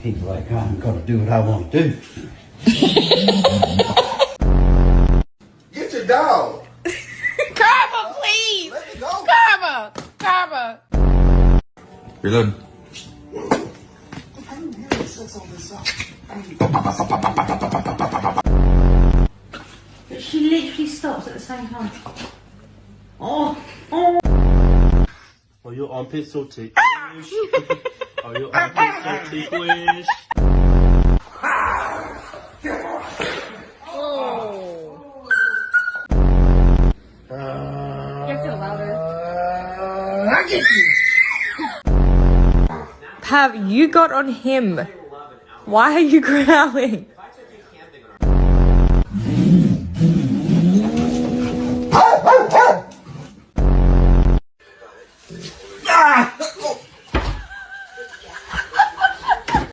He's like, I'm gonna do what I want to do. Get your dog. Karma, please. Let it go. Karma. Reload. But she literally stops at the same time. Oh. Are your armpits so ticklish? Are your armpits so ticklish? Pav, you got on him. Why are you growling?